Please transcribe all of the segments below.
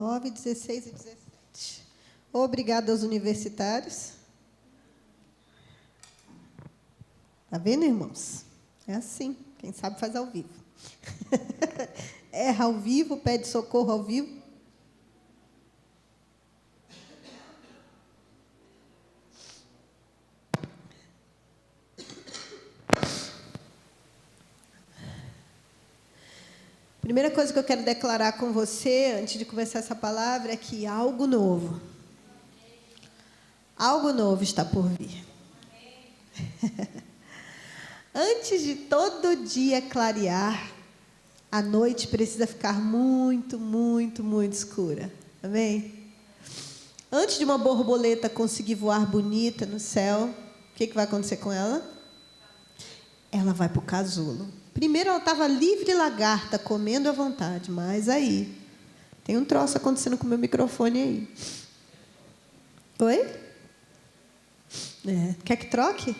9, 16 e 17. Obrigada aos universitários. Está vendo, irmãos? É assim. Quem sabe faz ao vivo. Erra ao vivo, pede socorro ao vivo. Primeira coisa que eu quero declarar com você, antes de começar essa palavra, é que algo novo está por vir. Antes de todo dia clarear, a noite precisa ficar muito, muito, muito escura. Amém? Antes de uma borboleta conseguir voar bonita no céu, o que vai acontecer com ela? Ela vai para o casulo. Primeiro ela estava livre lagarta, comendo à vontade, mas aí tem um troço acontecendo com o meu microfone aí. Oi? Quer que troque?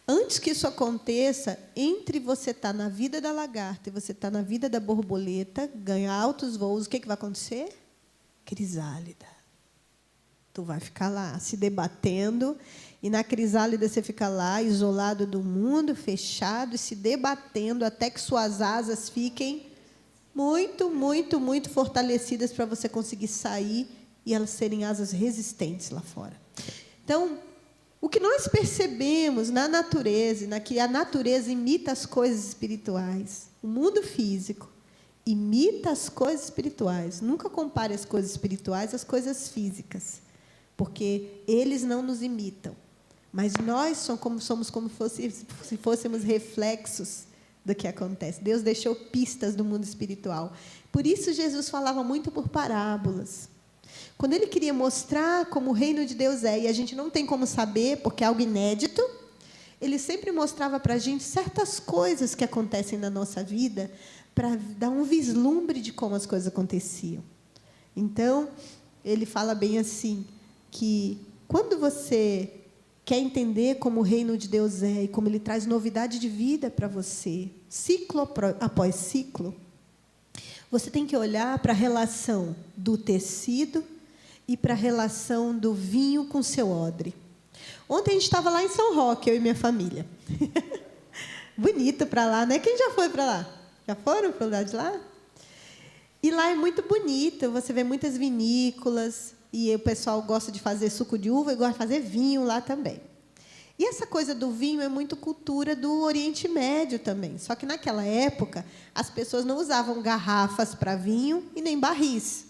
Antes que isso aconteça, entre você estar na vida da lagarta e você estar na vida da borboleta, ganhar altos voos, o que vai acontecer? Crisálida. Tu vai ficar lá, se debatendo, e na crisálida você fica lá, isolado do mundo, fechado, e se debatendo até que suas asas fiquem muito, muito, muito fortalecidas para você conseguir sair e elas serem asas resistentes lá fora. Então, o que nós percebemos na natureza, que a natureza imita as coisas espirituais, o mundo físico imita as coisas espirituais. Nunca compare as coisas espirituais às coisas físicas, porque eles não nos imitam. Mas nós somos como se fôssemos reflexos do que acontece. Deus deixou pistas do mundo espiritual. Por isso, Jesus falava muito por parábolas. Quando ele queria mostrar como o reino de Deus é, e a gente não tem como saber, porque é algo inédito, ele sempre mostrava para a gente certas coisas que acontecem na nossa vida, para dar um vislumbre de como as coisas aconteciam. Então, ele fala bem assim, que quando você quer entender como o reino de Deus é e como ele traz novidade de vida para você, ciclo após ciclo, você tem que olhar para a relação do tecido e para a relação do vinho com seu odre. Ontem a gente estava lá em São Roque, eu e minha família. Bonito para lá, né? Quem já foi para lá? Já foram para o lado de lá? E lá é muito bonito, você vê muitas vinícolas, e o pessoal gosta de fazer suco de uva e gosta de fazer vinho lá também. E essa coisa do vinho é muito cultura do Oriente Médio também. Só que, naquela época, as pessoas não usavam garrafas para vinho e nem barris.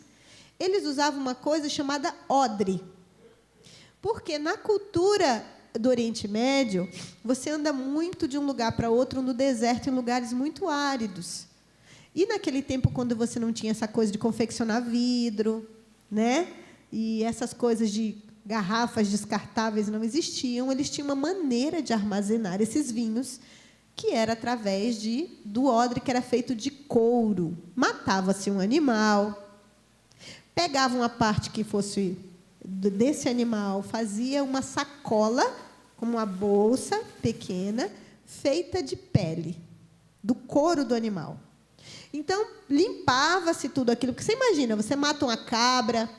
Eles usavam uma coisa chamada odre. Porque, na cultura do Oriente Médio, você anda muito de um lugar para outro no deserto, em lugares muito áridos. E, naquele tempo, quando você não tinha essa coisa de confeccionar vidro, né? E essas coisas de garrafas descartáveis não existiam, eles tinham uma maneira de armazenar esses vinhos, que era através do odre, que era feito de couro. Matava-se um animal, pegava uma parte que fosse desse animal, fazia uma sacola, como uma bolsa pequena, feita de pele, do couro do animal. Então, limpava-se tudo aquilo, porque você imagina, você mata uma cabra,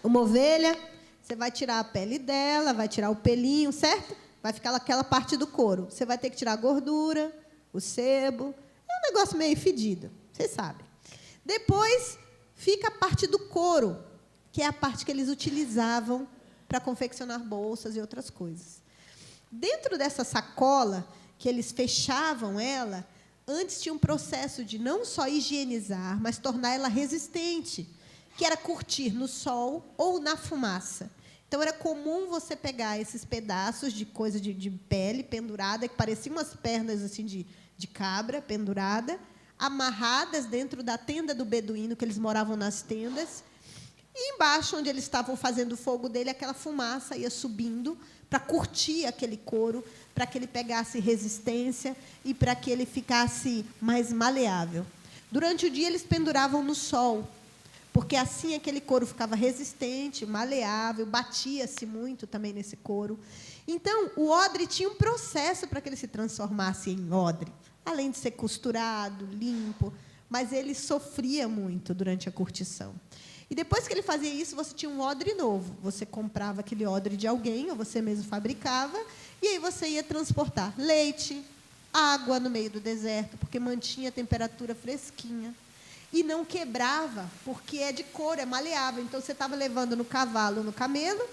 uma ovelha, você vai tirar a pele dela, vai tirar o pelinho, certo? Vai ficar aquela parte do couro. Você vai ter que tirar a gordura, o sebo. É um negócio meio fedido, vocês sabem. Depois, fica a parte do couro, que é a parte que eles utilizavam para confeccionar bolsas e outras coisas. Dentro dessa sacola, que eles fechavam ela, antes tinha um processo de não só higienizar, mas tornar ela resistente, que era curtir no sol ou na fumaça. Então, era comum você pegar esses pedaços de coisa de pele pendurada, que pareciam umas pernas assim, de cabra pendurada, amarradas dentro da tenda do beduíno, que eles moravam nas tendas, e embaixo, onde eles estavam fazendo o fogo dele, aquela fumaça ia subindo para curtir aquele couro, para que ele pegasse resistência e para que ele ficasse mais maleável. Durante o dia, eles penduravam no sol, porque assim aquele couro ficava resistente, maleável, batia-se muito também nesse couro. Então, o odre tinha um processo para que ele se transformasse em odre, além de ser costurado, limpo, mas ele sofria muito durante a curtição. E depois que ele fazia isso, você tinha um odre novo. Você comprava aquele odre de alguém, ou você mesmo fabricava, e aí você ia transportar leite, água no meio do deserto, porque mantinha a temperatura fresquinha. E não quebrava, porque é de couro, é maleável. Então, você estava levando no cavalo, no camelo,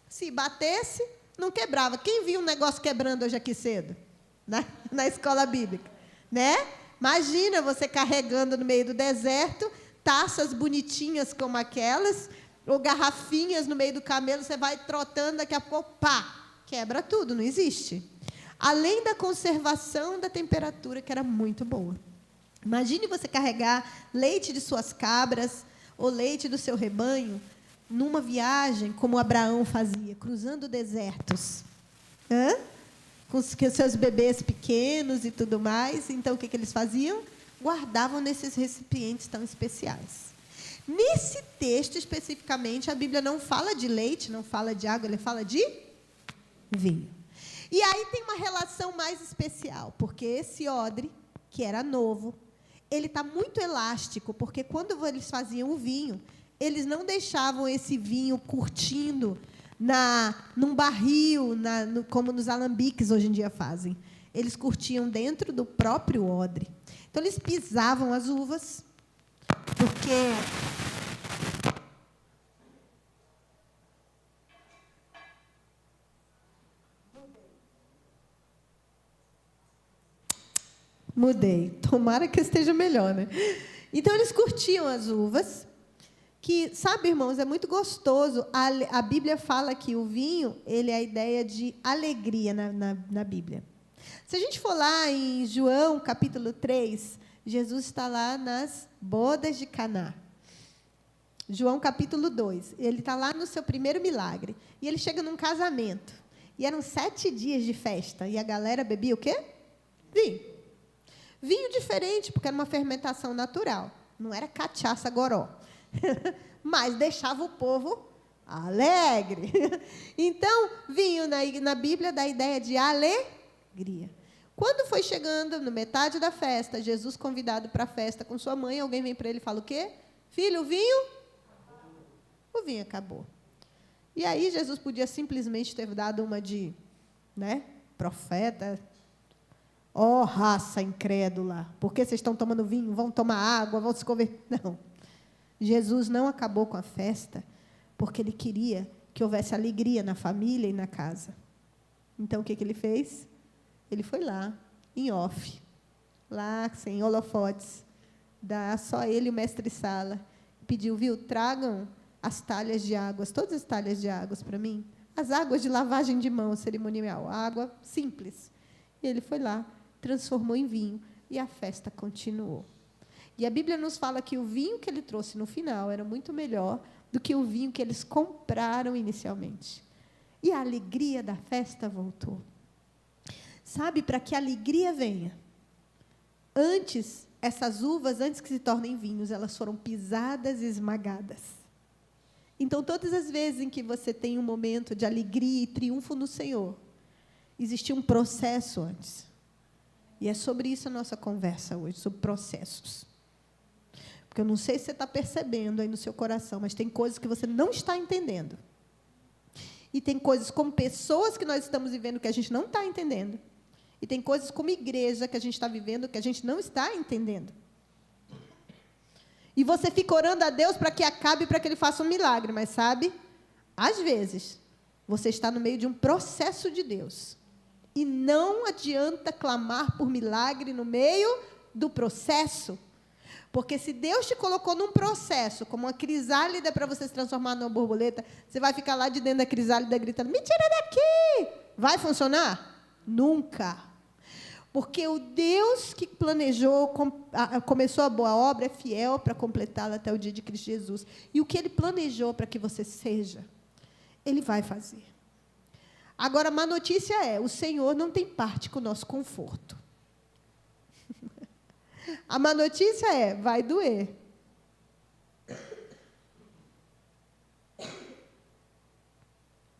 se batesse, não quebrava. Quem viu um negócio quebrando hoje aqui cedo? Na escola bíblica, né? Imagina você carregando no meio do deserto, taças bonitinhas como aquelas, ou garrafinhas no meio do camelo, você vai trotando, daqui a pouco, pá, quebra tudo, não existe. Além da conservação da temperatura, que era muito boa. Imagine você carregar leite de suas cabras, ou leite do seu rebanho, numa viagem, como Abraão fazia, cruzando desertos. Com os seus bebês pequenos e tudo mais. Então, o que eles faziam? Guardavam nesses recipientes tão especiais. Nesse texto, especificamente, a Bíblia não fala de leite, não fala de água, ele fala de vinho. E aí tem uma relação mais especial, porque esse odre, que era novo, ele está muito elástico, porque quando eles faziam o vinho, eles não deixavam esse vinho curtindo num barril, como nos alambiques hoje em dia fazem. Eles curtiam dentro do próprio odre. Então, eles pisavam as uvas, porque mudei. Tomara que esteja melhor, né? Então, eles curtiam as uvas, que, sabe, irmãos, é muito gostoso. A Bíblia fala que o vinho, ele é a ideia de alegria na Bíblia. Se a gente for lá em João, capítulo 3, Jesus está lá nas bodas de Caná. João, capítulo 2. Ele está lá no seu primeiro milagre. E ele chega num casamento. E eram 7 dias de festa. E a galera bebia o quê? Vinho. Vinho diferente, porque era uma fermentação natural. Não era cachaça goró. Mas deixava o povo alegre. Então, vinho na Bíblia dá a ideia de alegria. Quando foi chegando no metade da festa, Jesus convidado para a festa com sua mãe, alguém vem para ele e fala o quê? Filho, o vinho? O vinho acabou. E aí Jesus podia simplesmente ter dado uma de, profeta. Ó, raça incrédula, por que vocês estão tomando vinho? Vão tomar água, vão se converter? Não. Jesus não acabou com a festa, porque ele queria que houvesse alegria na família e na casa. Então, o que ele fez? Ele foi lá, em off, lá, sem holofotes, só ele e o mestre-sala, pediu, tragam as talhas de águas, todas as talhas de águas para mim, as águas de lavagem de mão cerimonial, água simples. E ele foi lá, transformou em vinho, e a festa continuou. E a Bíblia nos fala que o vinho que ele trouxe no final era muito melhor do que o vinho que eles compraram inicialmente. E a alegria da festa voltou. Sabe, para que a alegria venha, essas uvas, antes que se tornem vinhos, elas foram pisadas e esmagadas. Então, todas as vezes em que você tem um momento de alegria e triunfo no Senhor, existe um processo antes. E é sobre isso a nossa conversa hoje, sobre processos. Porque eu não sei se você está percebendo aí no seu coração, mas tem coisas que você não está entendendo. E tem coisas como pessoas que nós estamos vivendo que a gente não está entendendo. E tem coisas como igreja que a gente está vivendo que a gente não está entendendo. E você fica orando a Deus para que acabe, para que Ele faça um milagre. Mas, sabe, às vezes, você está no meio de um processo de Deus. E não adianta clamar por milagre no meio do processo. Porque se Deus te colocou num processo, como uma crisálida para você se transformar numa borboleta, você vai ficar lá de dentro da crisálida gritando, me tira daqui! Vai funcionar? Nunca. Porque o Deus que planejou, começou a boa obra, é fiel para completá-la até o dia de Cristo Jesus. E o que Ele planejou para que você seja, Ele vai fazer. Agora, a má notícia é, o Senhor não tem parte com o nosso conforto. A má notícia é, vai doer.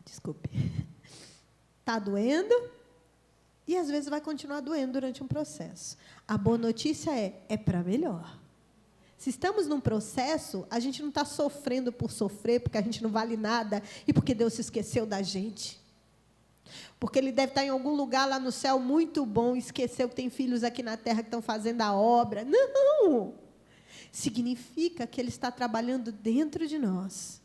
Desculpe. Está doendo e, às vezes, vai continuar doendo durante um processo. A boa notícia é para melhor. Se estamos num processo, a gente não está sofrendo por sofrer, porque a gente não vale nada e porque Deus se esqueceu da gente. Porque Ele deve estar em algum lugar lá no céu muito bom, esqueceu que tem filhos aqui na terra que estão fazendo a obra. Não! Significa que Ele está trabalhando dentro de nós,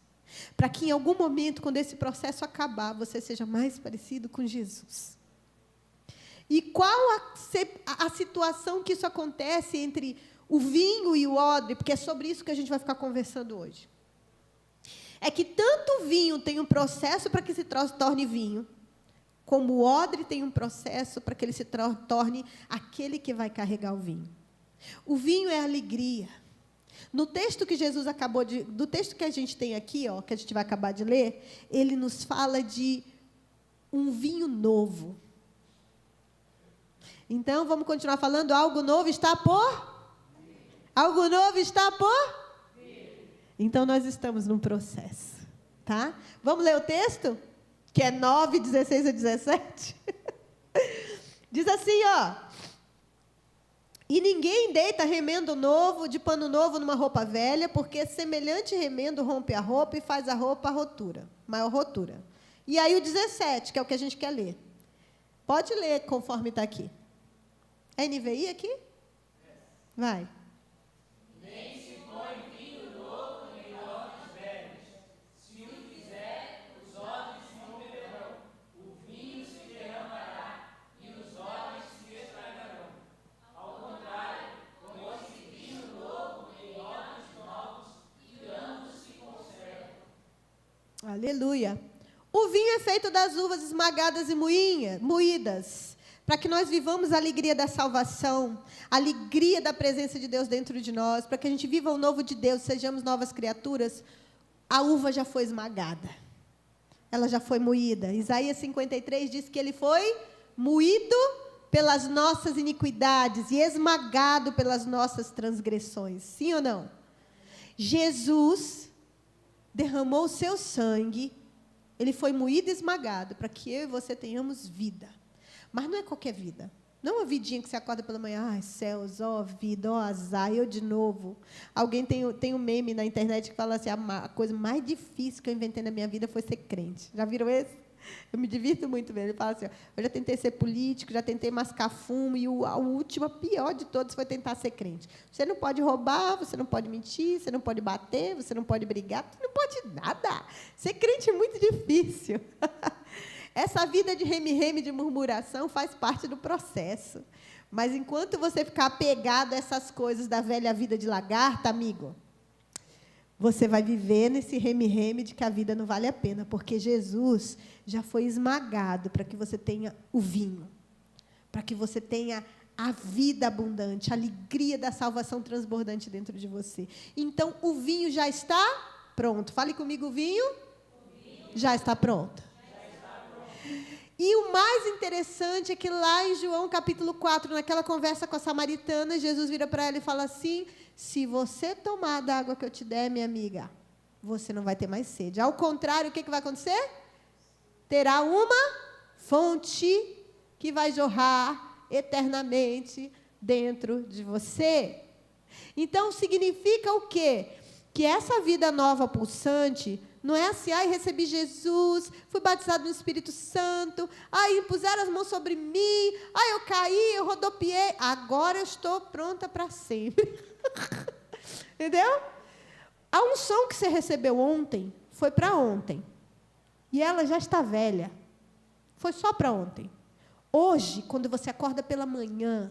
para que em algum momento, quando esse processo acabar, você seja mais parecido com Jesus. E qual a situação que isso acontece entre o vinho e o odre? Porque é sobre isso que a gente vai ficar conversando hoje. É que tanto o vinho tem um processo para que se torne vinho, como o odre tem um processo para que ele se torne aquele que vai carregar o vinho. O vinho é alegria. No texto que do texto que a gente tem aqui, que a gente vai acabar de ler, ele nos fala de um vinho novo. Então, vamos continuar falando, algo novo está por? Algo novo está por? Então, nós estamos num processo, tá? Vamos ler o texto? Que é 9, 16 a 17. Diz assim, e ninguém deita remendo novo, de pano novo, numa roupa velha, porque semelhante remendo rompe a roupa e faz a roupa maior rotura. E aí o 17, que é o que a gente quer ler. Pode ler conforme está aqui. É NVI aqui? Vai. Nem se põe vinho novo em odres velhos. Se o fizer, os odres não beberão. O vinho se derramará e os odres se estragarão. Ao contrário, põe-se vinho novo em odres novos e ambos se conservam. Aleluia. O vinho é feito das uvas esmagadas e moídas, para que nós vivamos a alegria da salvação, a alegria da presença de Deus dentro de nós, para que a gente viva o novo de Deus, sejamos novas criaturas. A uva já foi esmagada, ela já foi moída. Isaías 53 diz que ele foi moído pelas nossas iniquidades e esmagado pelas nossas transgressões. Sim ou não? Jesus derramou o seu sangue, ele foi moído e esmagado, para que eu e você tenhamos vida. Mas não é qualquer vida. Não é uma vidinha que você acorda pela manhã, ai, céus, ó vida, ó azar, eu de novo. Alguém tem um meme na internet que fala assim, a coisa mais difícil que eu inventei na minha vida foi ser crente. Já viram esse? Eu me divirto muito vendo. Ele fala assim, eu já tentei ser político, já tentei mascar fumo, e a última, pior de todas, foi tentar ser crente. Você não pode roubar, você não pode mentir, você não pode bater, você não pode brigar, você não pode nada. Ser crente é muito difícil. Essa vida de reme-reme, de murmuração, faz parte do processo. Mas enquanto você ficar apegado a essas coisas da velha vida de lagarta, amigo, você vai viver nesse reme-reme de que a vida não vale a pena, porque Jesus já foi esmagado para que você tenha o vinho, para que você tenha a vida abundante, a alegria da salvação transbordante dentro de você. Então, o vinho já está pronto. Fale comigo, o vinho já está pronto. E o mais interessante é que lá em João capítulo 4, naquela conversa com a samaritana, Jesus vira para ela e fala assim, se você tomar da água que eu te der, minha amiga, você não vai ter mais sede. Ao contrário, o que vai acontecer? Terá uma fonte que vai jorrar eternamente dentro de você. Então, significa o quê? Que essa vida nova pulsante não é assim, recebi Jesus, fui batizado no Espírito Santo, impuseram as mãos sobre mim, eu caí, eu rodopiei, agora eu estou pronta para sempre. Entendeu? A unção que você recebeu ontem, foi para ontem. E ela já está velha. Foi só para ontem. Hoje, quando você acorda pela manhã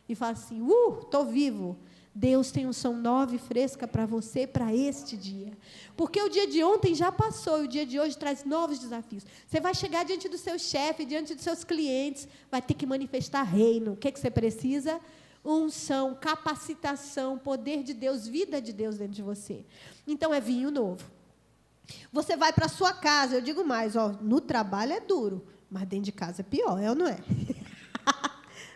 e fala assim, estou vivo, Deus tem unção nova e fresca para você, para este dia. Porque o dia de ontem já passou e o dia de hoje traz novos desafios. Você vai chegar diante do seu chefe, diante dos seus clientes, vai ter que manifestar reino. O que você precisa? Unção, capacitação, poder de Deus, vida de Deus dentro de você. Então, é vinho novo. Você vai para a sua casa, eu digo mais, no trabalho é duro, mas dentro de casa é pior, é ou não é?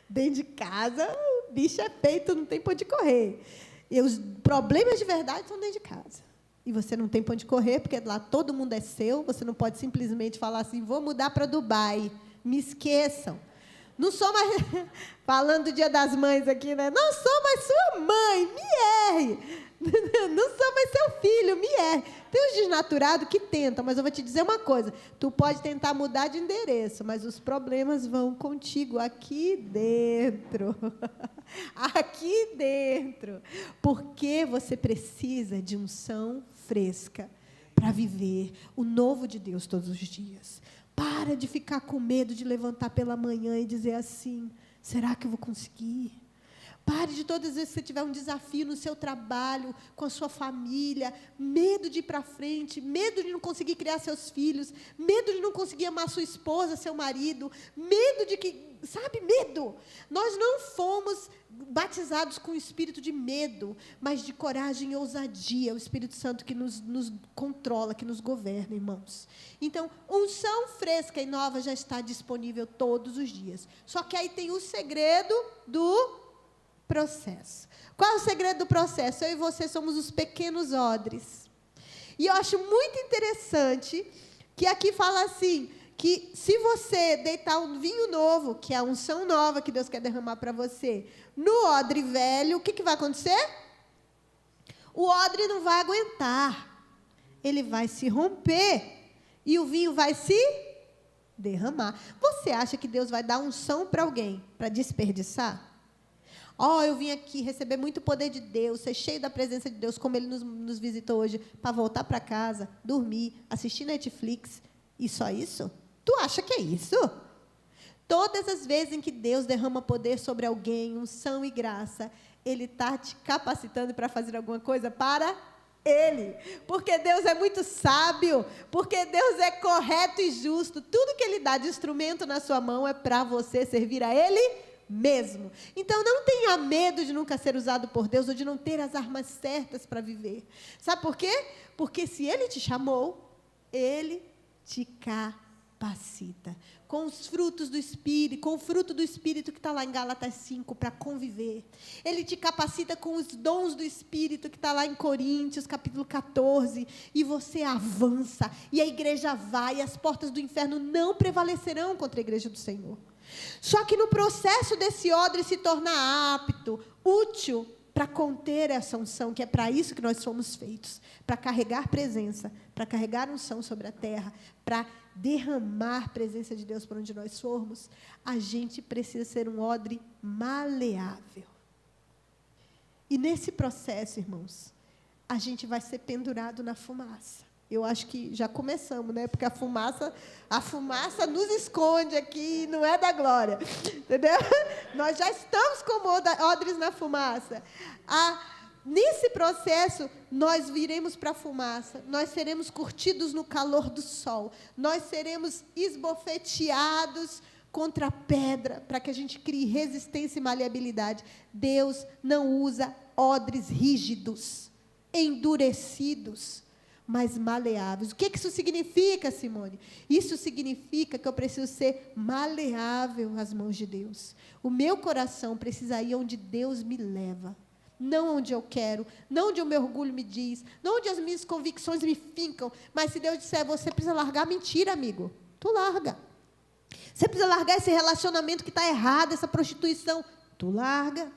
Dentro de casa, o bicho é feito, não tem para onde correr. E os problemas de verdade estão dentro de casa. E você não tem para onde correr, porque lá todo mundo é seu, você não pode simplesmente falar assim, vou mudar para Dubai. Me esqueçam. Não sou mais... Falando do Dia das Mães aqui, né? Não sou mais sua mãe, me erre. Não sou mais seu filho, me é. Tem uns desnaturados que tentam, mas eu vou te dizer uma coisa. Tu pode tentar mudar de endereço, mas os problemas vão contigo aqui dentro. Aqui dentro. Porque você precisa de unção fresca para viver o novo de Deus todos os dias. Para de ficar com medo de levantar pela manhã e dizer assim, será que eu vou conseguir? Pare de todas as vezes que você tiver um desafio no seu trabalho, com a sua família, medo de ir para frente, medo de não conseguir criar seus filhos, medo de não conseguir amar sua esposa, seu marido, medo de que, sabe, medo. Nós não fomos batizados com o espírito de medo, mas de coragem e ousadia, o Espírito Santo que nos controla, que nos governa, irmãos. Então, unção fresca e nova já está disponível todos os dias. Só que aí tem o segredo do processo. Qual é o segredo do processo? Eu e você somos os pequenos odres. E eu acho muito interessante que aqui fala assim, que se você deitar um vinho novo, que é a unção nova que Deus quer derramar para você, no odre velho, o que vai acontecer? O odre não vai aguentar. Ele vai se romper. E o vinho vai se derramar. Você acha que Deus vai dar unção para alguém para desperdiçar? Eu vim aqui receber muito poder de Deus, ser cheio da presença de Deus, como Ele nos visitou hoje, para voltar para casa, dormir, assistir Netflix, e só isso? Tu acha que é isso? Todas as vezes em que Deus derrama poder sobre alguém, unção e graça, Ele está te capacitando para fazer alguma coisa para Ele. Porque Deus é muito sábio, porque Deus é correto e justo. Tudo que Ele dá de instrumento na sua mão é para você servir a Ele mesmo. Então, não tenha medo de nunca ser usado por Deus ou de não ter as armas certas para viver. Sabe por quê? Porque se Ele te chamou, Ele te capacita. Com os frutos do Espírito, com o fruto do Espírito que está lá em Gálatas 5, para conviver. Ele te capacita com os dons do Espírito que está lá em Coríntios, capítulo 14, e você avança, e a igreja vai, e as portas do inferno não prevalecerão contra a igreja do Senhor. Só que no processo desse odre se tornar apto, útil, para conter essa unção, que é para isso que nós fomos feitos, para carregar presença, para carregar unção sobre a terra, para derramar presença de Deus por onde nós formos, a gente precisa ser um odre maleável. E nesse processo, irmãos, a gente vai ser pendurado na fumaça. Eu acho que já começamos, né? Porque a fumaça nos esconde aqui, não é da glória. Entendeu? Nós já estamos como odres na fumaça. Nesse processo, nós viremos para a fumaça, nós seremos curtidos no calor do sol, nós seremos esbofeteados contra a pedra, para que a gente crie resistência e maleabilidade. Deus não usa odres rígidos, endurecidos, mas maleáveis. O que isso significa, Simone? Isso significa que eu preciso ser maleável às mãos de Deus. O meu coração precisa ir onde Deus me leva. Não onde eu quero, não onde o meu orgulho me diz, não onde as minhas convicções me fincam. Mas se Deus disser, você precisa largar, mentira, amigo. Tu larga. Você precisa largar esse relacionamento que está errado, essa prostituição. Tu larga.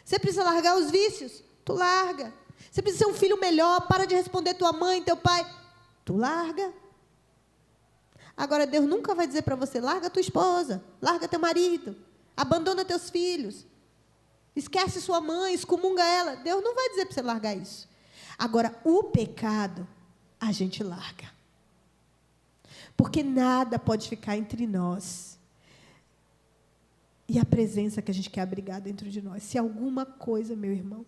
Você precisa largar os vícios. Tu larga. Você precisa ser um filho melhor, para de responder tua mãe, teu pai. Tu larga. Agora, Deus nunca vai dizer para você, larga tua esposa, larga teu marido, abandona teus filhos, esquece sua mãe, excomunga ela. Deus não vai dizer para você largar isso. Agora, o pecado, a gente larga. Porque nada pode ficar entre nós e a presença que a gente quer abrigar dentro de nós. Se alguma coisa, meu irmão,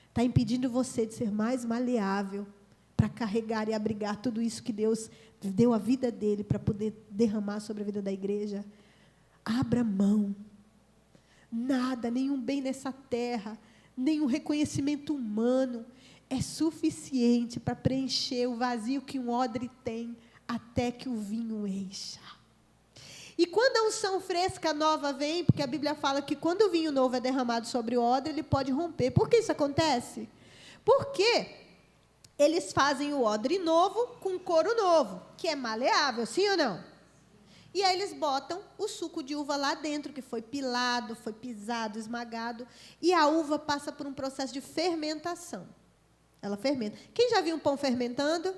está impedindo você de ser mais maleável para carregar e abrigar tudo isso que Deus deu a vida dele para poder derramar sobre a vida da igreja, abra mão. Nada, nenhum bem nessa terra, nenhum reconhecimento humano é suficiente para preencher o vazio que um odre tem até que o vinho encha. E quando a unção fresca nova vem, porque a Bíblia fala que quando o vinho novo é derramado sobre o odre, ele pode romper. Por que isso acontece? Porque eles fazem o odre novo com couro novo, que é maleável, sim ou não? E aí eles botam o suco de uva lá dentro, que foi pilado, foi pisado, esmagado, e a uva passa por um processo de fermentação. Ela fermenta. Quem já viu um pão fermentando?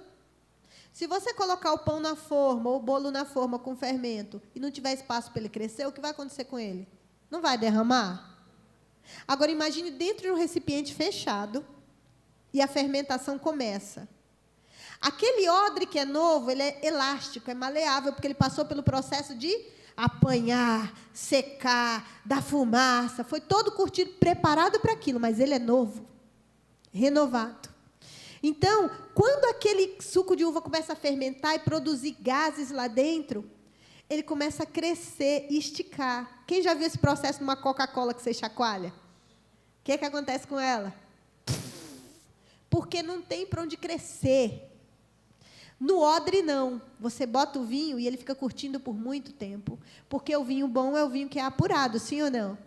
Se você colocar o pão na forma, ou o bolo na forma com fermento, e não tiver espaço para ele crescer, o que vai acontecer com ele? Não vai derramar? Agora, imagine dentro de um recipiente fechado, e a fermentação começa. Aquele odre que é novo, ele é elástico, é maleável, porque ele passou pelo processo de apanhar, secar, dar fumaça, foi todo curtido, preparado para aquilo, mas ele é novo, renovado. Então, quando aquele suco de uva começa a fermentar e produzir gases lá dentro, ele começa a crescer e esticar. Quem já viu esse processo numa Coca-Cola que você chacoalha? O que acontece com ela? Porque não tem para onde crescer. No odre, não. Você bota o vinho e ele fica curtindo por muito tempo. Porque o vinho bom é o vinho que é apurado, sim ou não?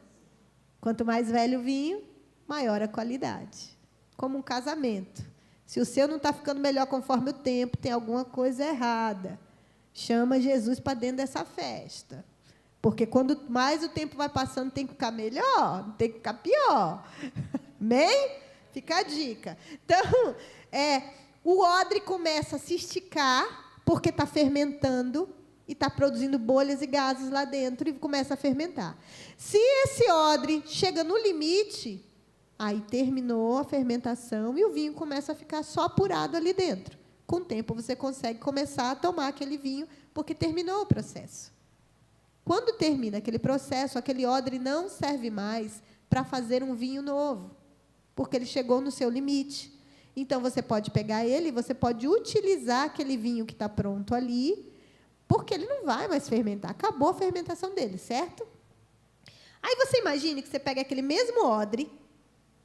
Quanto mais velho o vinho, maior a qualidade. Como um casamento. Se o seu não está ficando melhor conforme o tempo, tem alguma coisa errada. Chama Jesus para dentro dessa festa. Porque quando mais o tempo vai passando, tem que ficar melhor, não tem que ficar pior. Amém? Fica a dica. Então, o odre começa a se esticar, porque está fermentando, e está produzindo bolhas e gases lá dentro, e começa a fermentar. Se esse odre chega no limite, aí terminou a fermentação, e o vinho começa a ficar só apurado ali dentro. Com o tempo, você consegue começar a tomar aquele vinho, porque terminou o processo. Quando termina aquele processo, aquele odre não serve mais para fazer um vinho novo, porque ele chegou no seu limite. Então, você pode pegar ele, você pode utilizar aquele vinho que está pronto ali, porque ele não vai mais fermentar. Acabou a fermentação dele, certo? Aí você imagine que você pega aquele mesmo odre,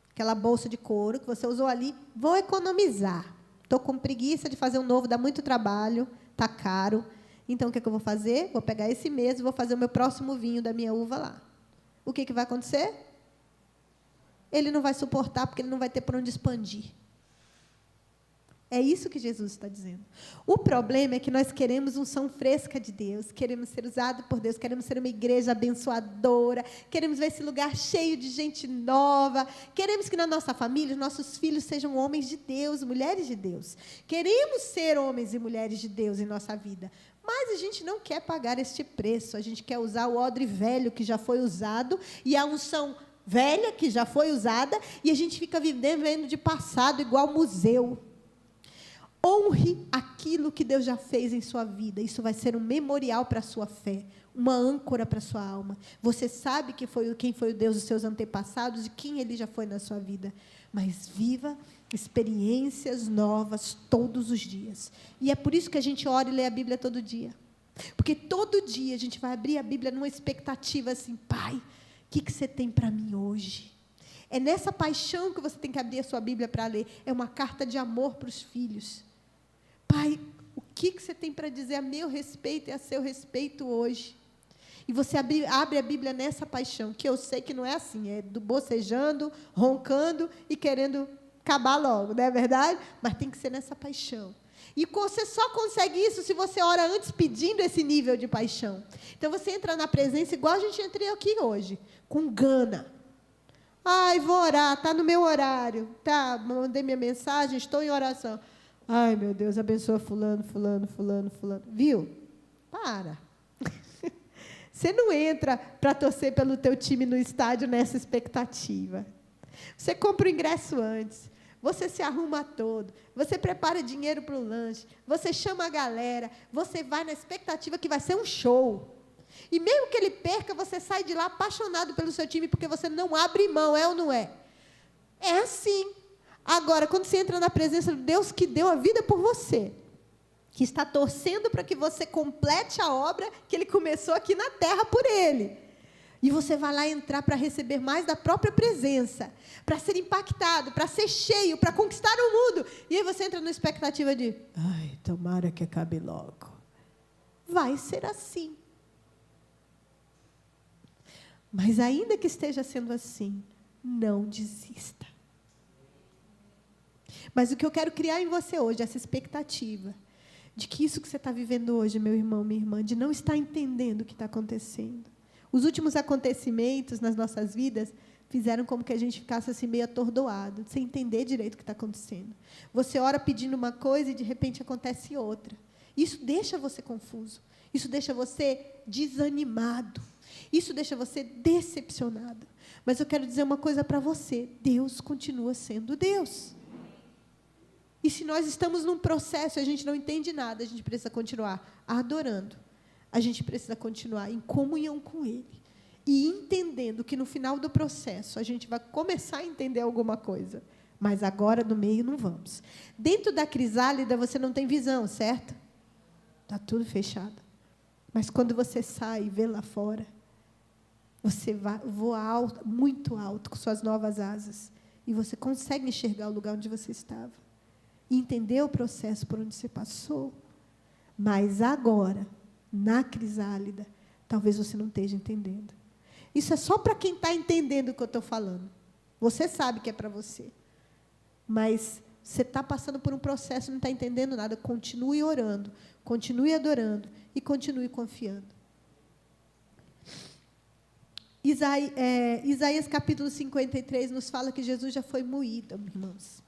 aquela bolsa de couro que você usou ali, vou economizar. Estou com preguiça de fazer um novo, dá muito trabalho, está caro. Então, o que eu vou fazer? Vou pegar esse mesmo e vou fazer o meu próximo vinho da minha uva lá. O que vai acontecer? Ele não vai suportar, porque ele não vai ter por onde expandir. É isso que Jesus está dizendo. O problema é que nós queremos unção fresca de Deus, queremos ser usados por Deus, queremos ser uma igreja abençoadora, queremos ver esse lugar cheio de gente nova, queremos que na nossa família os nossos filhos sejam homens de Deus, mulheres de Deus. Queremos ser homens e mulheres de Deus em nossa vida, mas a gente não quer pagar este preço, a gente quer usar o odre velho que já foi usado e a unção velha que já foi usada, e a gente fica vivendo de passado igual museu. Honre aquilo que Deus já fez em sua vida. Isso vai ser um memorial para a sua fé, uma âncora para a sua alma. Você sabe quem foi o Deus dos seus antepassados e quem Ele já foi na sua vida. Mas viva experiências novas todos os dias. E é por isso que a gente ora e lê a Bíblia todo dia. Porque todo dia a gente vai abrir a Bíblia numa expectativa assim, Pai, o que você tem para mim hoje? É nessa paixão que você tem que abrir a sua Bíblia para ler. É uma carta de amor para os filhos. Pai, o que você tem para dizer a meu respeito e a seu respeito hoje? E você abre a Bíblia nessa paixão, que eu sei que não é assim, é do bocejando, roncando e querendo acabar logo, não é verdade? Mas tem que ser nessa paixão. E você só consegue isso se você ora antes pedindo esse nível de paixão. Então, você entra na presença igual a gente entrou aqui hoje, com gana. Ai, vou orar, está no meu horário. Tá, mandei minha mensagem, estou em oração. Ai, meu Deus, abençoa fulano. Viu? Para. Você não entra para torcer pelo teu time no estádio nessa expectativa. Você compra o ingresso antes. Você se arruma todo. Você prepara dinheiro para o lanche. Você chama a galera. Você vai na expectativa que vai ser um show. E mesmo que ele perca, você sai de lá apaixonado pelo seu time, porque você não abre mão, é ou não é? É assim. Agora, quando você entra na presença de Deus que deu a vida por você, que está torcendo para que você complete a obra que Ele começou aqui na terra por Ele, e você vai lá entrar para receber mais da própria presença, para ser impactado, para ser cheio, para conquistar o mundo, e aí você entra na expectativa de, ai, tomara que acabe logo. Vai ser assim. Mas ainda que esteja sendo assim, não desista. Mas o que eu quero criar em você hoje, essa expectativa, de que isso que você está vivendo hoje, meu irmão, minha irmã, de não estar entendendo o que está acontecendo. Os últimos acontecimentos nas nossas vidas fizeram como que a gente ficasse assim meio atordoado, sem entender direito o que está acontecendo. Você ora pedindo uma coisa e, de repente, acontece outra. Isso deixa você confuso. Isso deixa você desanimado. Isso deixa você decepcionado. Mas eu quero dizer uma coisa para você. Deus continua sendo Deus. E se nós estamos num processo e a gente não entende nada, a gente precisa continuar adorando. A gente precisa continuar em comunhão com Ele. E entendendo que no final do processo a gente vai começar a entender alguma coisa. Mas agora no meio não vamos. Dentro da crisálida você não tem visão, certo? Está tudo fechado. Mas quando você sai e vê lá fora, você voa alto, muito alto, com suas novas asas. E você consegue enxergar o lugar onde você estava. E entender o processo por onde você passou. Mas agora, na crisálida, talvez você não esteja entendendo. Isso é só para quem está entendendo o que eu estou falando. Você sabe que é para você. Mas você está passando por um processo e não está entendendo nada. Continue orando, continue adorando e continue confiando. Isaías capítulo 53 nos fala que Jesus já foi moído, irmãos.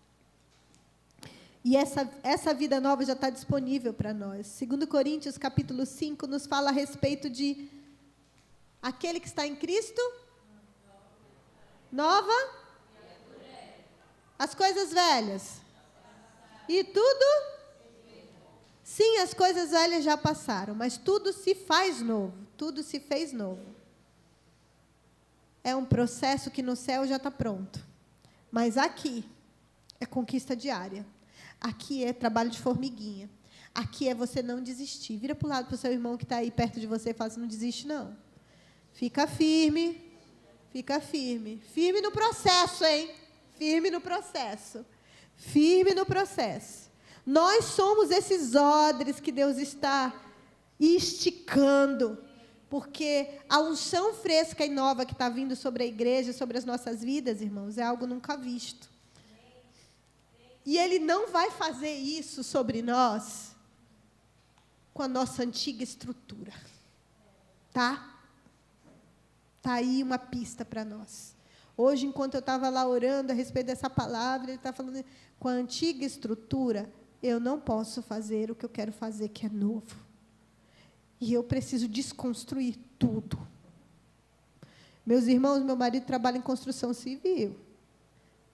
E essa vida nova já está disponível para nós. 2 Coríntios capítulo 5 nos fala a respeito de aquele que está em Cristo, nova, as coisas velhas. E tudo? Sim, as coisas velhas já passaram, mas tudo se faz novo. Tudo se fez novo. É um processo que no céu já está pronto. Mas aqui é conquista diária. Aqui é trabalho de formiguinha. Aqui é você não desistir. Vira para o lado para o seu irmão que está aí perto de você e fala assim, não desiste não. Fica firme. Fica firme. Firme no processo, hein? Firme no processo. Firme no processo. Nós somos esses odres que Deus está esticando. Porque a unção fresca e nova que está vindo sobre a igreja, sobre as nossas vidas, irmãos, é algo nunca visto. E Ele não vai fazer isso sobre nós com a nossa antiga estrutura. Tá? Está aí uma pista para nós. Hoje, enquanto eu estava lá orando a respeito dessa palavra, ele está falando, com a antiga estrutura, eu não posso fazer o que eu quero fazer, que é novo. E eu preciso desconstruir tudo. Meus irmãos, meu marido trabalha em construção civil.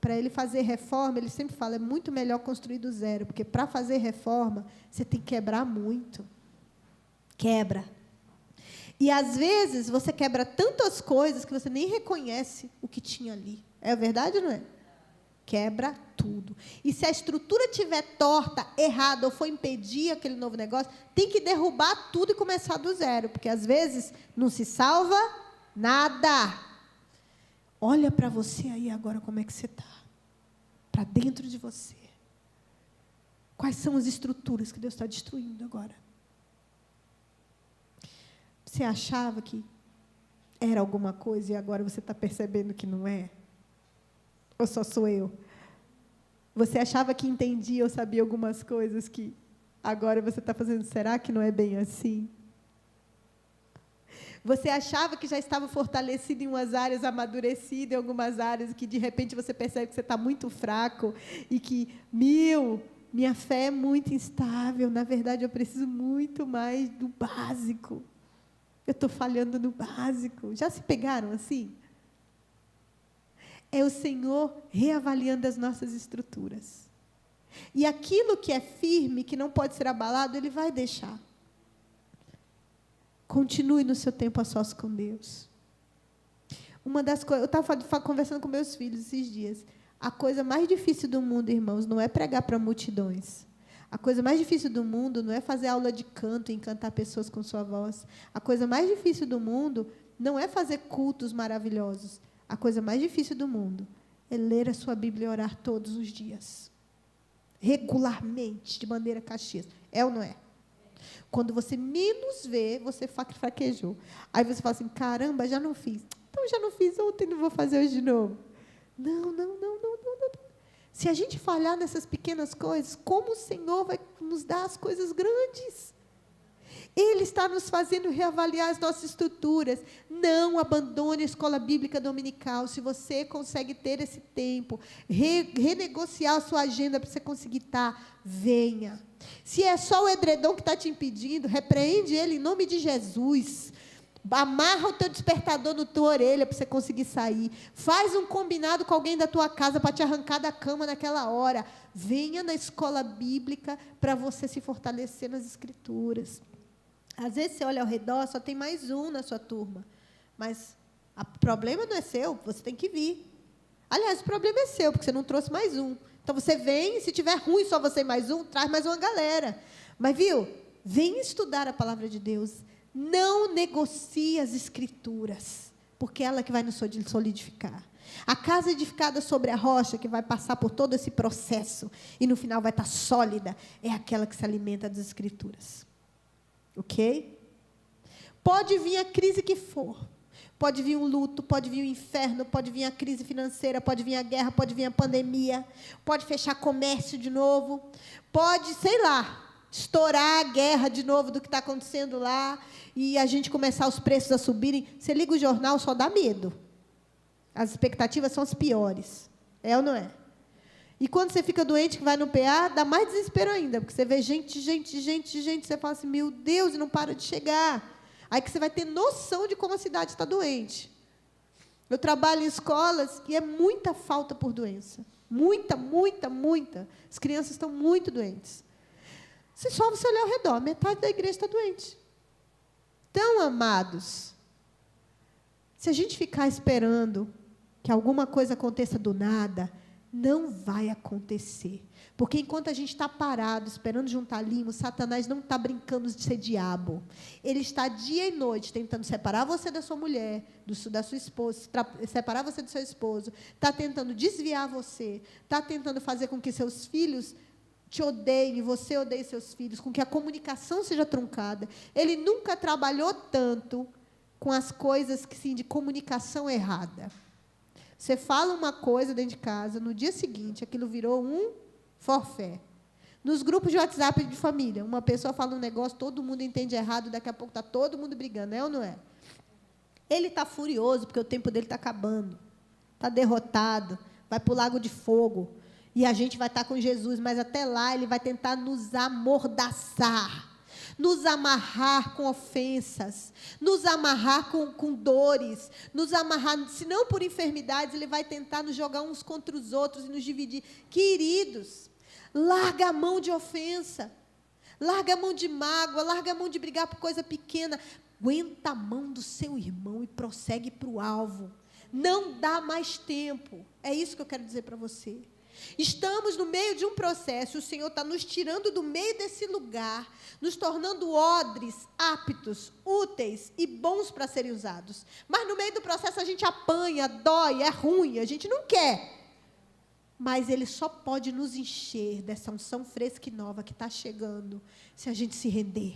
Para ele fazer reforma, ele sempre fala, é muito melhor construir do zero, porque para fazer reforma, você tem que quebrar muito. Quebra. E, às vezes, você quebra tantas coisas que você nem reconhece o que tinha ali. É verdade ou não é? Quebra tudo. E se a estrutura estiver torta, errada, ou for impedir aquele novo negócio, tem que derrubar tudo e começar do zero, porque, às vezes, não se salva nada. Olha para você aí agora como é que você está. Para dentro de você. Quais são as estruturas que Deus está destruindo agora? Você achava que era alguma coisa e agora você está percebendo que não é? Ou só sou eu? Você achava que entendia ou sabia algumas coisas que agora você está fazendo, será que não é bem assim? Você achava que já estava fortalecido em umas áreas, amadurecido em algumas áreas, que de repente você percebe que você está muito fraco e que, minha fé é muito instável, na verdade eu preciso muito mais do básico. Eu estou falhando no básico. Já se pegaram assim? É o Senhor reavaliando as nossas estruturas. E aquilo que é firme, que não pode ser abalado, Ele vai deixar. Continue no seu tempo a sós com Deus. Uma das coisas, eu estava conversando com meus filhos esses dias. A coisa mais difícil do mundo, irmãos, não é pregar para multidões. A coisa mais difícil do mundo não é fazer aula de canto e encantar pessoas com sua voz. A coisa mais difícil do mundo não é fazer cultos maravilhosos. A coisa mais difícil do mundo é ler a sua Bíblia e orar todos os dias. Regularmente, de maneira caxias. É ou não é? Quando você menos vê, você fraquejou. Aí você fala assim, caramba, já não fiz. Então, já não fiz ontem, não vou fazer hoje de novo. Não. Se a gente falhar nessas pequenas coisas, como o Senhor vai nos dar as coisas grandes? Ele está nos fazendo reavaliar as nossas estruturas. Não abandone a escola bíblica dominical. Se você consegue ter esse tempo, renegociar a sua agenda para você conseguir estar, venha. Se é só o edredom que está te impedindo, repreende ele em nome de Jesus. Amarra o teu despertador na tua orelha para você conseguir sair. Faz um combinado com alguém da tua casa para te arrancar da cama naquela hora. Venha na escola bíblica para você se fortalecer nas escrituras. Às vezes você olha ao redor, só tem mais um na sua turma. Mas o problema não é seu, você tem que vir. Aliás, o problema é seu, porque você não trouxe mais um. Então você vem, se tiver ruim só você e mais um, traz mais uma galera. Mas viu, vem estudar a palavra de Deus. Não negocie as escrituras, porque é ela que vai nos solidificar. A casa edificada sobre a rocha, que vai passar por todo esse processo, e no final vai estar sólida, é aquela que se alimenta das escrituras. Ok? Pode vir a crise que for. Pode vir um luto, pode vir o inferno, pode vir a crise financeira, pode vir a guerra, pode vir a pandemia, pode fechar comércio de novo, pode, sei lá, estourar a guerra de novo do que está acontecendo lá, e a gente começar os preços a subirem. Você liga o jornal, só dá medo. As expectativas são as piores. É ou não é? E quando você fica doente, que vai no PA, dá mais desespero ainda, porque você vê gente, você fala assim, meu Deus, e não para de chegar. Aí que você vai ter noção de como a cidade está doente. Eu trabalho em escolas e é muita falta por doença. Muita. As crianças estão muito doentes. Só você olhar ao redor, metade da igreja está doente. Então, amados, se a gente ficar esperando que alguma coisa aconteça do nada, não vai acontecer. Porque enquanto a gente está parado, esperando juntar limo, Satanás não está brincando de ser diabo. Ele está dia e noite tentando separar você da sua mulher, da sua esposa, separar você do seu esposo, está tentando desviar você, está tentando fazer com que seus filhos te odeiem, você odeie seus filhos, com que a comunicação seja truncada. Ele nunca trabalhou tanto com as coisas que, sim, de comunicação errada. Você fala uma coisa dentro de casa, no dia seguinte, aquilo virou um forfé. Nos grupos de WhatsApp de família, uma pessoa fala um negócio, todo mundo entende errado, daqui a pouco está todo mundo brigando, é ou não é? Ele está furioso, porque o tempo dele está acabando. Está derrotado, vai para o lago de fogo. E a gente vai estar com Jesus, mas até lá ele vai tentar nos amordaçar, nos amarrar com ofensas, nos amarrar com dores, nos amarrar, se não por enfermidades, ele vai tentar nos jogar uns contra os outros e nos dividir. Queridos, larga a mão de ofensa, larga a mão de mágoa, larga a mão de brigar por coisa pequena, aguenta a mão do seu irmão e prossegue para o alvo. Não dá mais tempo. É isso que eu quero dizer para você. Estamos no meio de um processo, o Senhor está nos tirando do meio desse lugar, nos tornando odres aptos, úteis e bons para serem usados. Mas no meio do processo a gente apanha, dói, é ruim, a gente não quer. Mas Ele só pode nos encher dessa unção fresca e nova que está chegando, se a gente se render.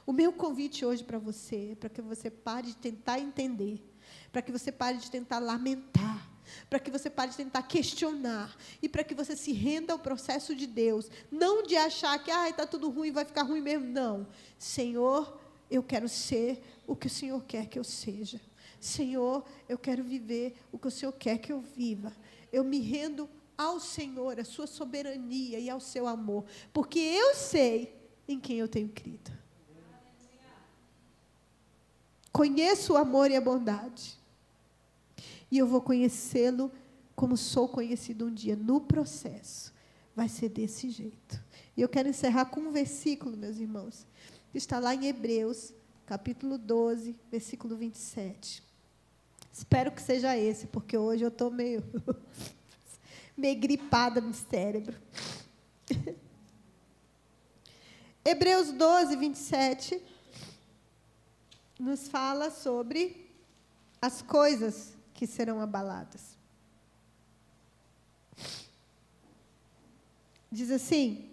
O meu convite hoje para você é para que você pare de tentar entender, para que você pare de tentar lamentar, para que você pare de tentar questionar e para que você se renda ao processo de Deus, não de achar que está tudo ruim, vai ficar ruim mesmo, não. Senhor, eu quero ser o que o Senhor quer que eu seja. Senhor, eu quero viver o que o Senhor quer que eu viva. Eu me rendo ao Senhor, à sua soberania e ao seu amor, porque eu sei em quem eu tenho crido. Conheço o amor e a bondade. E eu vou conhecê-lo como sou conhecido um dia. No processo, vai ser desse jeito. E eu quero encerrar com um versículo, meus irmãos. Que está lá em Hebreus, capítulo 12, versículo 27. Espero que seja esse, porque hoje eu estou meio gripada no cérebro. Hebreus 12, 27, nos fala sobre as coisas que serão abaladas. Diz assim,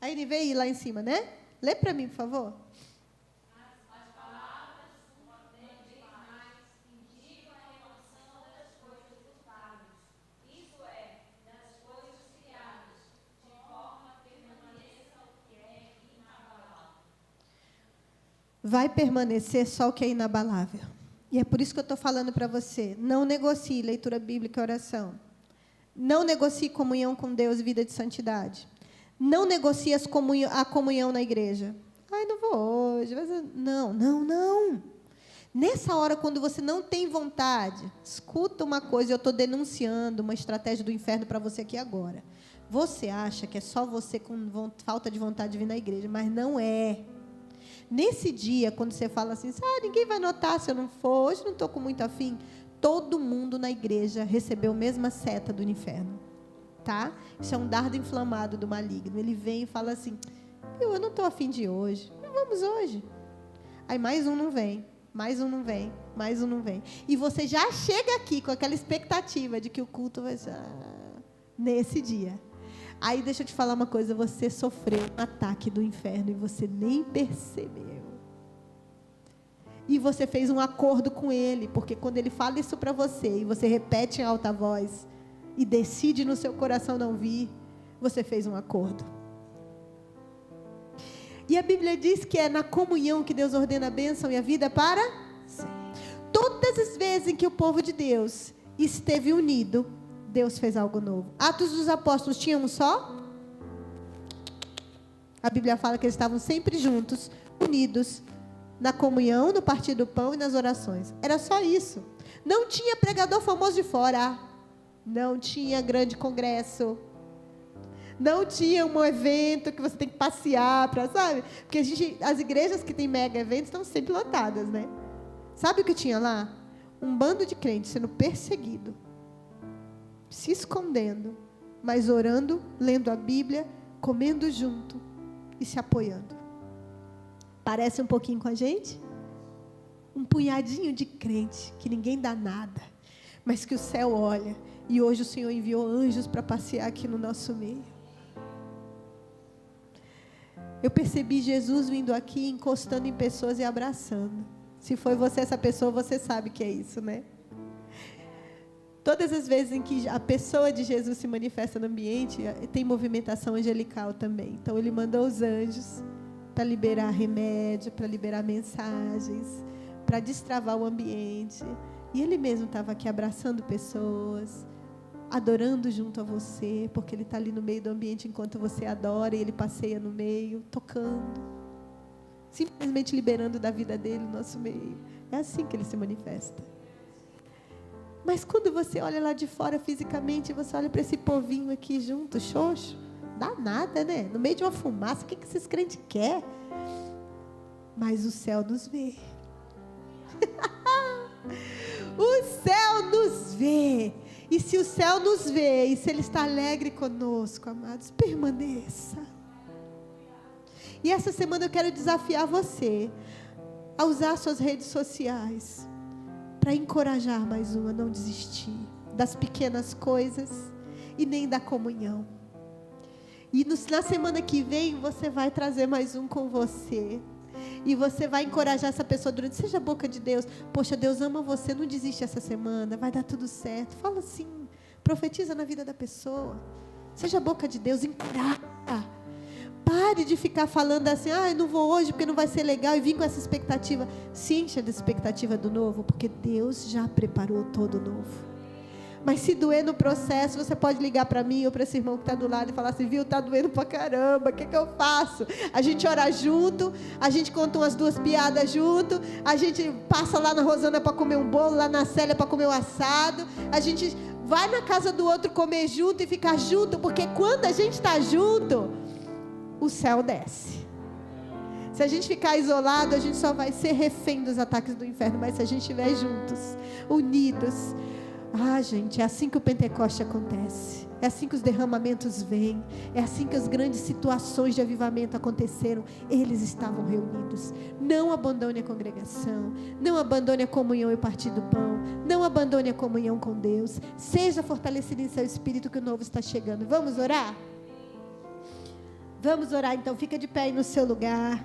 a NVI lá em cima, né? Lê para mim, por favor. As palavras uma vez mais indicam a renovação das coisas dos lábios. Isso é, das coisas criadas, de forma que permaneça o que é inabalável. vai permanecer só o que é inabalável. E é por isso que eu estou falando para você, não negocie leitura bíblica e oração. Não negocie comunhão com Deus e vida de santidade. Não negocie a comunhão na igreja. Ai, não vou hoje. Não. Nessa hora, quando você não tem vontade, escuta uma coisa, eu estou denunciando uma estratégia do inferno para você aqui agora. Você acha que é só você com falta de vontade de vir na igreja, mas não é. Nesse dia, quando você fala assim, ninguém vai notar se eu não for, hoje não estou com muito afim, todo mundo na igreja recebeu a mesma seta do inferno. Tá? Isso é um dardo inflamado do maligno. Ele vem e fala assim, eu não estou afim de ir hoje, não vamos hoje. Aí mais um não vem. Mais um não vem, mais um não vem. E você já chega aqui com aquela expectativa de que o culto vai ser nesse dia. Aí deixa eu te falar uma coisa, você sofreu um ataque do inferno e você nem percebeu. E você fez um acordo com ele, porque quando ele fala isso para você e você repete em alta voz e decide no seu coração não vir, você fez um acordo. E a Bíblia diz que é na comunhão que Deus ordena a bênção e a vida para sempre. Todas as vezes em que o povo de Deus esteve unido, Deus fez algo novo. Atos dos Apóstolos tinham um só? A Bíblia fala que eles estavam sempre juntos, unidos, na comunhão, no partir do pão e nas orações. Era só isso. Não tinha pregador famoso de fora. Não tinha grande congresso. Não tinha um evento que você tem que passear para, sabe? Porque as igrejas que têm mega eventos estão sempre lotadas, né? Sabe o que tinha lá? Um bando de crentes sendo perseguido, se escondendo, mas orando, lendo a Bíblia, comendo junto e se apoiando. Parece um pouquinho com a gente? Um punhadinho de crente que ninguém dá nada, mas que o céu olha. E hoje o Senhor enviou anjos para passear aqui no nosso meio. Eu percebi Jesus vindo aqui, encostando em pessoas e abraçando. Se foi você essa pessoa, você sabe que é isso, né? Todas as vezes em que a pessoa de Jesus se manifesta no ambiente, tem movimentação angelical também. Então, ele mandou os anjos para liberar remédio, para liberar mensagens, para destravar o ambiente. E ele mesmo estava aqui abraçando pessoas, adorando junto a você, porque ele está ali no meio do ambiente enquanto você adora, e ele passeia no meio, tocando, simplesmente liberando da vida dele o nosso meio. É assim que ele se manifesta. Mas quando você olha lá de fora fisicamente, você olha para esse povinho aqui junto, xoxo, dá nada, né? No meio de uma fumaça, o que esses crentes querem? Mas o céu nos vê. O céu nos vê. E se o céu nos vê, e se ele está alegre conosco, amados, permaneça. E essa semana eu quero desafiar você a usar suas redes sociais para encorajar mais um a não desistir das pequenas coisas e nem da comunhão. E na semana que vem você vai trazer mais um com você. E você vai encorajar essa pessoa durante, seja a boca de Deus. Poxa, Deus ama você, não desiste essa semana, vai dar tudo certo. Fala assim, profetiza na vida da pessoa. Seja a boca de Deus, encoraja. Pare de ficar falando assim, eu não vou hoje porque não vai ser legal, e vir com essa expectativa. Se encha da expectativa do novo, porque Deus já preparou todo o novo. Mas se doer no processo, você pode ligar para mim ou para esse irmão que está do lado e falar assim, viu, está doendo pra caramba, o que eu faço? A gente ora junto, a gente conta umas 2 piadas junto, a gente passa lá na Rosana para comer um bolo, lá na Célia para comer um assado, a gente vai na casa do outro comer junto e ficar junto, porque quando a gente está junto, o céu desce. Se a gente ficar isolado, a gente só vai ser refém dos ataques do inferno, mas se a gente estiver juntos, unidos, gente, é assim que o Pentecoste acontece. É assim que os derramamentos vêm. É assim que as grandes situações de avivamento aconteceram. Eles estavam reunidos. Não abandone a congregação. Não abandone a comunhão e o partir do pão. Não abandone a comunhão com Deus. Seja fortalecido em seu espírito, que o novo está chegando. Vamos orar? Vamos orar então. Fica de pé aí no seu lugar.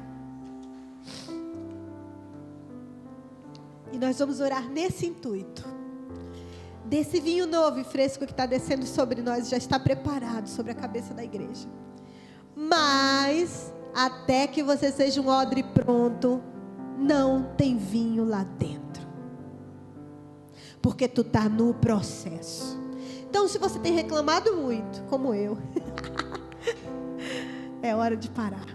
E nós vamos orar nesse intuito. Desse vinho novo e fresco que está descendo sobre nós, já está preparado sobre a cabeça da igreja. Mas, até que você seja um odre pronto, não tem vinho lá dentro. Porque tu está no processo. Então, se você tem reclamado muito, como eu, é hora de parar.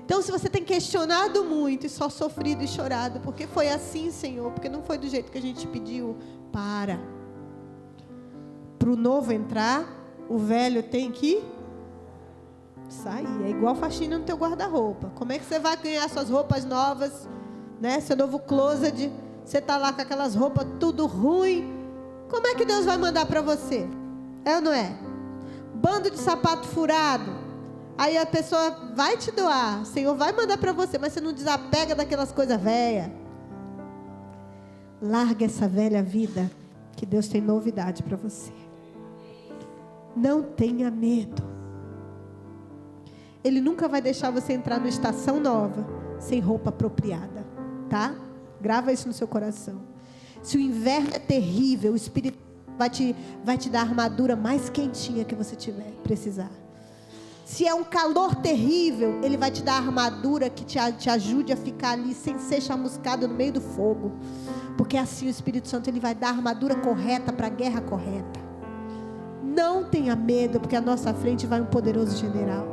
Então, se você tem questionado muito e só sofrido e chorado, porque foi assim, Senhor, porque não foi do jeito que a gente pediu, para. Para o novo entrar, o velho tem que sair. É igual faxina no teu guarda-roupa. Como é que você vai ganhar suas roupas novas, né? Seu novo closet, você está lá com aquelas roupas tudo ruim. Como é que Deus vai mandar para você? É ou não é? Bando de sapato furado. Aí a pessoa vai te doar, o Senhor vai mandar para você, mas você não desapega daquelas coisas velhas. Larga essa velha vida, que Deus tem novidade para você. Não tenha medo. Ele nunca vai deixar você entrar numa estação nova, sem roupa apropriada, tá? Grava isso no seu coração. Se o inverno é terrível, o Espírito vai te dar a armadura mais quentinha que você precisar. Se é um calor terrível, Ele vai te dar a armadura que te ajude a ficar ali sem ser chamuscado no meio do fogo. Porque assim o Espírito Santo, Ele vai dar a armadura correta para a guerra correta. Não tenha medo, porque à nossa frente vai um poderoso general.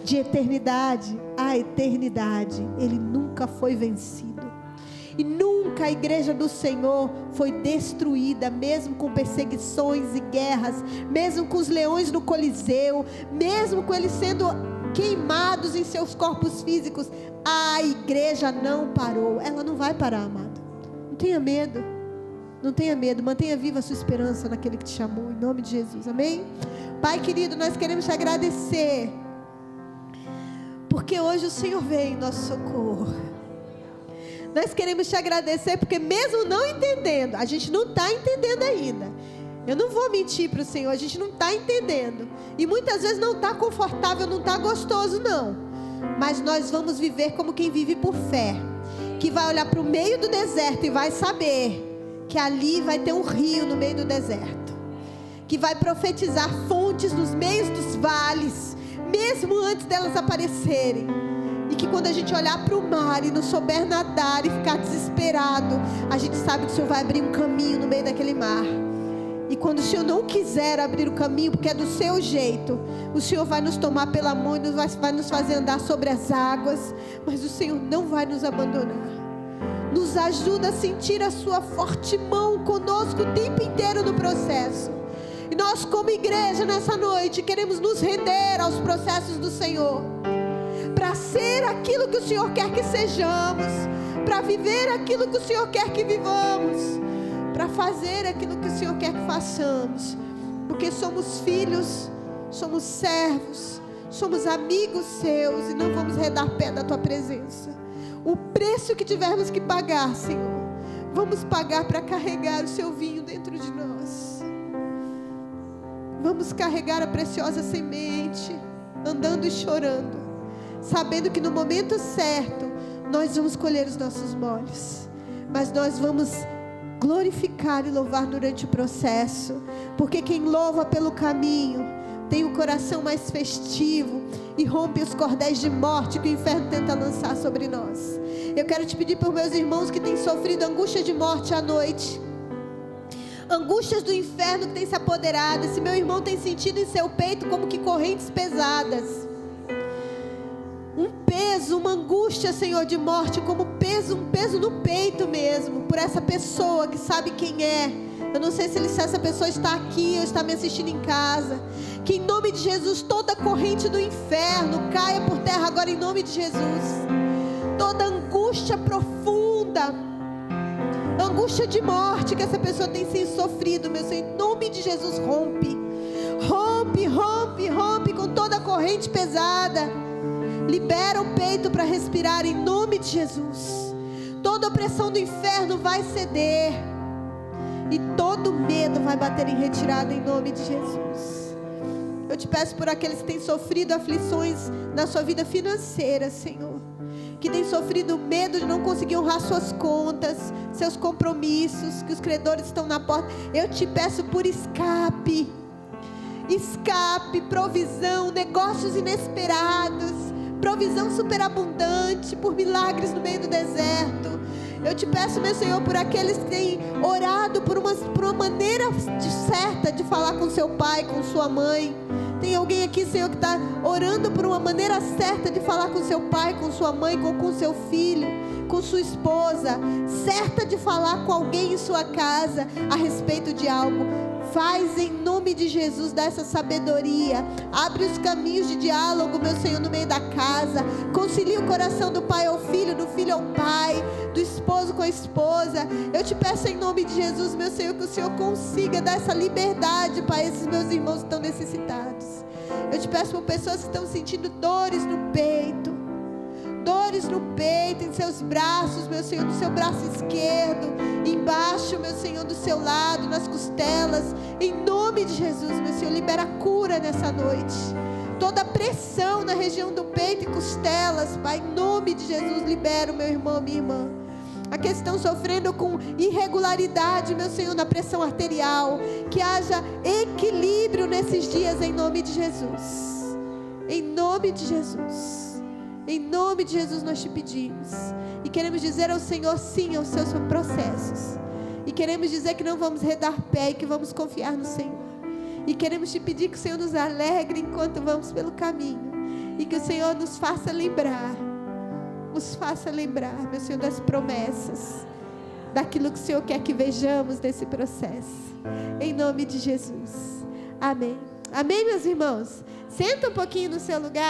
De eternidade a eternidade, Ele nunca foi vencido. E nunca a igreja do Senhor foi destruída, mesmo com perseguições e guerras, mesmo com os leões no Coliseu, mesmo com eles sendo queimados em seus corpos físicos. A igreja não parou. Ela não vai parar, amado. Não tenha medo. Não tenha medo. Mantenha viva a sua esperança naquele que te chamou, em nome de Jesus. Amém? Pai querido, nós queremos te agradecer, porque hoje o Senhor veio em nosso socorro. Nós queremos te agradecer, porque mesmo não entendendo, a gente não está entendendo ainda. Eu não vou mentir para o Senhor, a gente não está entendendo. E muitas vezes não está confortável, não está gostoso não. Mas nós vamos viver como quem vive por fé. Que vai olhar para o meio do deserto e vai saber que ali vai ter um rio no meio do deserto. Que vai profetizar fontes nos meios dos vales, mesmo antes delas aparecerem. E que quando a gente olhar para o mar e não souber nadar e ficar desesperado, a gente sabe que o Senhor vai abrir um caminho no meio daquele mar. E quando o Senhor não quiser abrir o caminho, porque é do seu jeito, o Senhor vai nos tomar pela mão e vai nos fazer andar sobre as águas. Mas o Senhor não vai nos abandonar. Nos ajuda a sentir a sua forte mão conosco o tempo inteiro no processo. E nós, como igreja, nessa noite, queremos nos render aos processos do Senhor, para ser aquilo que o Senhor quer que sejamos, para viver aquilo que o Senhor quer que vivamos, para fazer aquilo que o Senhor quer que façamos, porque somos filhos, somos servos, somos amigos seus e não vamos redar pé da tua presença. O preço que tivermos que pagar, Senhor, vamos pagar para carregar o seu vinho dentro de nós. Vamos carregar a preciosa semente, andando e chorando, sabendo que no momento certo nós vamos colher os nossos molhos, mas nós vamos glorificar e louvar durante o processo, porque quem louva pelo caminho tem o coração mais festivo e rompe os cordéis de morte que o inferno tenta lançar sobre nós. Eu quero te pedir por meus irmãos que têm sofrido angústia de morte à noite, angústias do inferno que tem se apoderado. Esse meu irmão tem sentido em seu peito como que correntes pesadas, um peso, uma angústia, Senhor, de morte, como um peso no peito mesmo, por essa pessoa que sabe quem é. Eu não sei se essa pessoa está aqui ou está me assistindo em casa. Que em nome de Jesus toda corrente do inferno caia por terra agora em nome de Jesus. Toda angústia profunda, angústia de morte que essa pessoa tem sido sofrido, meu Senhor, em nome de Jesus, rompe com toda a corrente pesada. Libera o peito para respirar em nome de Jesus. Toda opressão do inferno vai ceder e todo medo vai bater em retirada em nome de Jesus. Eu te peço por aqueles que têm sofrido aflições na sua vida financeira, Senhor, que têm sofrido medo de não conseguir honrar suas contas, seus compromissos, que os credores estão na porta. Eu te peço por escape, provisão, negócios inesperados, provisão superabundante, por milagres no meio do deserto. Eu te peço, meu Senhor, por aqueles que têm orado por uma maneira certa de falar com seu pai, com sua mãe. Tem alguém aqui, Senhor, que está orando por uma maneira certa de falar com seu pai, com sua mãe, com seu filho, com sua esposa, certa de falar com alguém em sua casa a respeito de algo. Faz em nome de Jesus, dá essa sabedoria. Abre os caminhos de diálogo, meu Senhor, no meio da casa. Concilia o coração do pai ao filho, do filho ao pai, do esposo com a esposa. Eu te peço em nome de Jesus, meu Senhor, que o Senhor consiga dar essa liberdade para esses meus irmãos que estão necessitados. Eu te peço por pessoas que estão sentindo dores no peito. Dores no peito, em seus braços, meu Senhor, no seu braço esquerdo, embaixo, meu Senhor, do seu lado, nas costelas. Em nome de Jesus, meu Senhor, libera cura nessa noite. Toda pressão na região do peito e costelas, Pai, em nome de Jesus, libera o meu irmão, minha irmã. Aqueles que estão sofrendo com irregularidade, meu Senhor, na pressão arterial, que haja equilíbrio nesses dias, em nome de Jesus. Em nome de Jesus. Em nome de Jesus nós te pedimos. E queremos dizer ao Senhor sim aos seus processos. E queremos dizer que não vamos redar pé e que vamos confiar no Senhor. E queremos te pedir que o Senhor nos alegre enquanto vamos pelo caminho. E que o Senhor nos faça lembrar. Nos faça lembrar, meu Senhor, das promessas. Daquilo que o Senhor quer que vejamos nesse processo. Em nome de Jesus. Amém. Amém, meus irmãos? Senta um pouquinho no seu lugar.